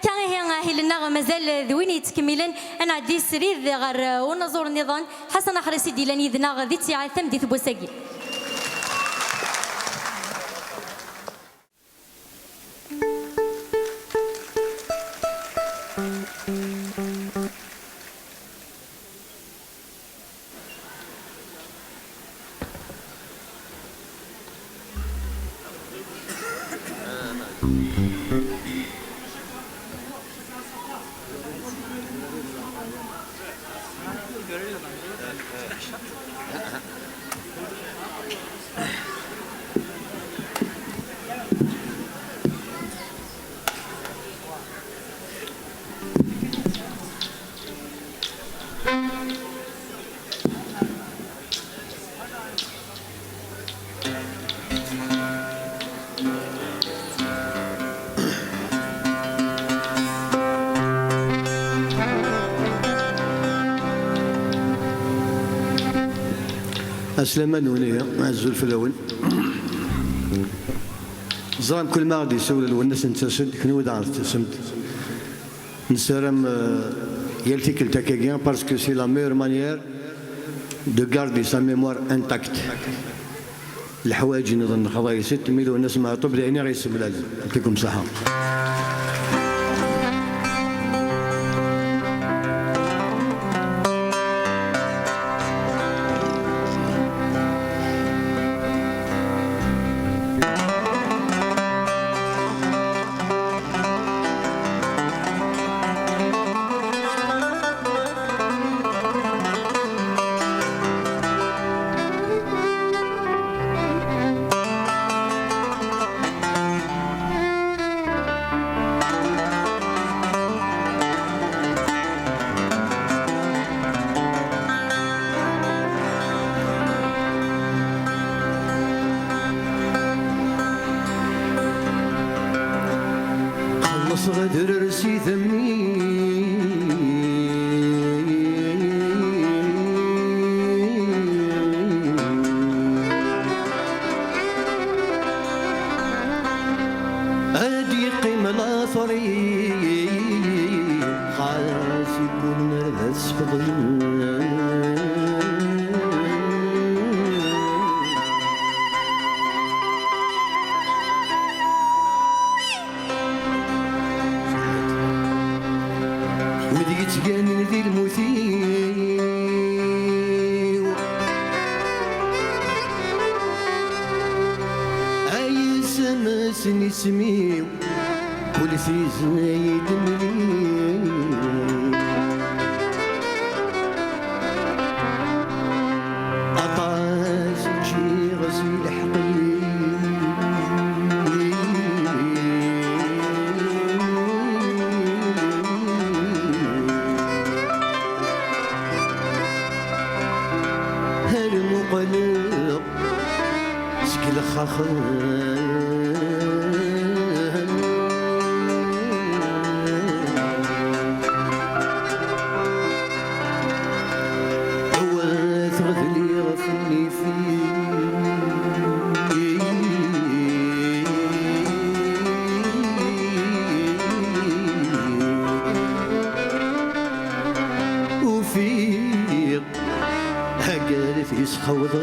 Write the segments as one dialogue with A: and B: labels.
A: هكا هي لنا مازال ذوين يتكملن انا عندي سريد غير ونزور النظام حسن حريصي ديلاني ذنا ذي تيعثم دي ثبوساكي.
B: أسلمان ونية مع الزلف الأول زرام كل ما غادي يسول الوناس نتسد كنو دار تسمت نسرم يلتي كل تاكيغيان باسكو سي لا ميور مانيير دو غاردي سا ميموار انتاكت الحوايج نظن خضايا ست ميلو الناس مع طب لعيني غيسب لازم يعطيكم صحة. غدر رسي ثمي أدي قيم الأثري خاص يكون مرهس فضل تجاني ذي المثير أي سمس نسميو كل في زايد مني أطاس شي غسيل حقيقي المقلب سكل خخر وثغلي غفني وفيق هقالت يسخوض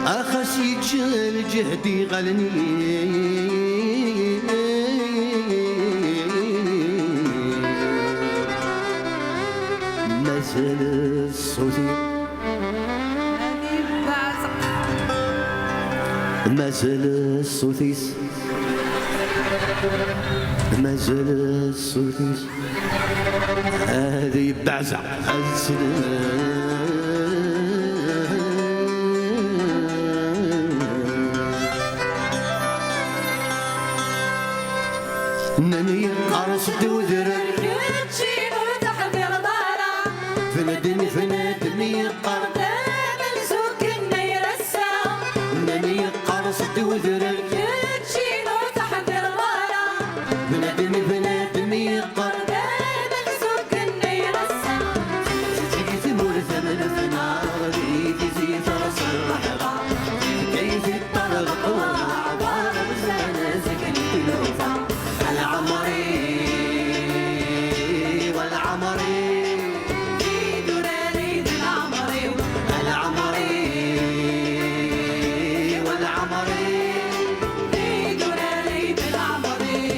B: أخسي جل جهدي غلني مازال الصوتي مازال الصوتيس مازال الصوتيس هذه بعزة نني أرصد وذرك فندني قرب ورد وذرر
A: كتشين وتحضر غلا
B: بنادم بنادم يقر
A: دائما سوق النير السما
B: تجي ثمور ثمن ثنار بيدي زيت راس الرحضة كيف الطرق وعبار وزانا سكنت الوفا العمري والعمري
A: في دراري العمري
B: العمري والعمري
A: في دراري العمري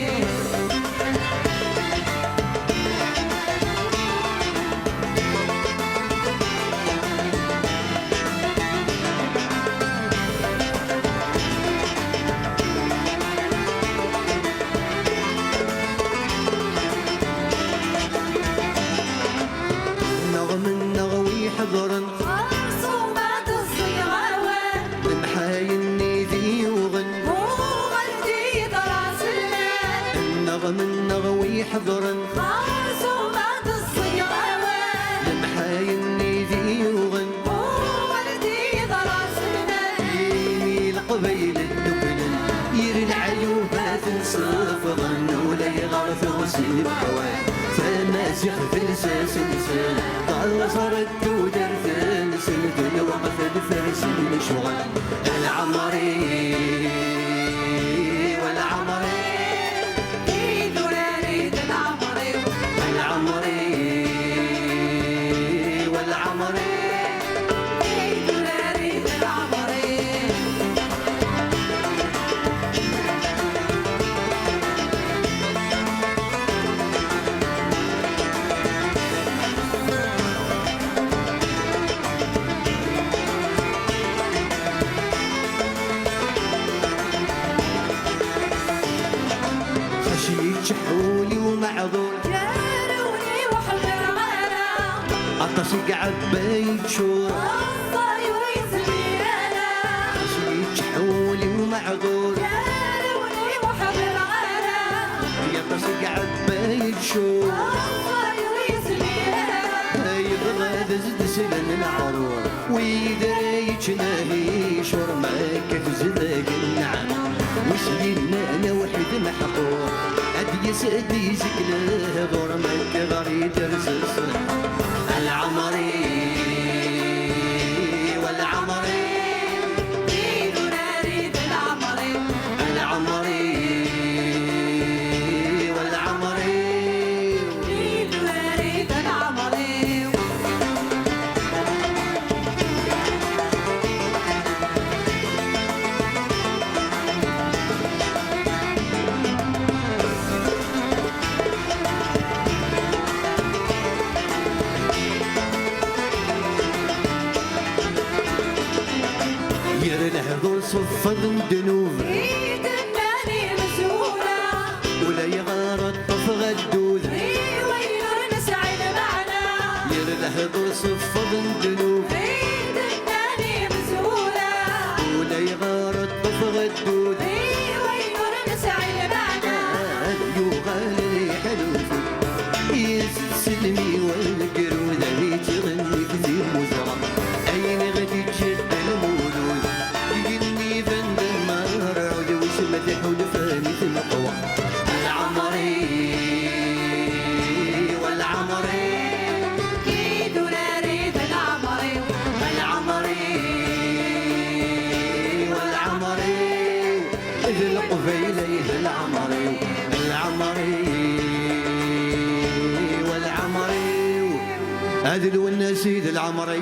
B: نغم النغوي حضرا
A: خرصومات الصيغاوان
B: المحاين ذي وغن
A: هو الجيد راس المال
B: النغم النغوي حضرا
A: خرصومات الصيغاوان
B: المحاين ذي وغن
A: هو الجيد راس المال
B: يمي القبيل الدبل يري العيوبات صفغن ولا يغرف غسيل بحوان فماسخ في الساس انسان قال صارت ودر ثلسل دل وقف الفرس المشغل العمري والعمري
A: في دراري العمري
B: العمري والعمري
A: في دراري العمري
B: خشيت شحولي ومعذور
A: جاروني وحضر غلا
B: عطسي قعد بيت شور
A: الطيور يسميانا
B: خشيت شحولي ومعذور
A: جاروني وحضر غلا
B: يطسي قعد بيت شور
A: الطيور يسميانا
B: يبغى زد سلن العرور ويدريك ناهي شور ما كتزدق النعم وسيلنا انا وحد محقور ادي سدي سكله غور ما غري درس الصلح العمري والعمري
A: في دراري العمري
B: العمري والعمري
A: في دراري العمري
B: يرى الهضور صفد دنوب
A: ايد الناني مسؤولة
B: ولا يغار الطف غدود
A: ويل نسعد معنا
B: يرى الهضور صفد دنوب
A: ايد الناني مسؤولة
B: ولا يغار الطف غدود
A: ويل نسعد معنا
B: يغال لي حلوف يسلمي والقرود بيت يغني كثير مزرع أين غدي تشد المولود يجني فند المرعود وسمت حلفة مثل قوى العمري والعمري
A: في دراري العمري
B: العمري والعمري ذي القبيلة العمري العمري والعمري هذه الوناسي ذي العمري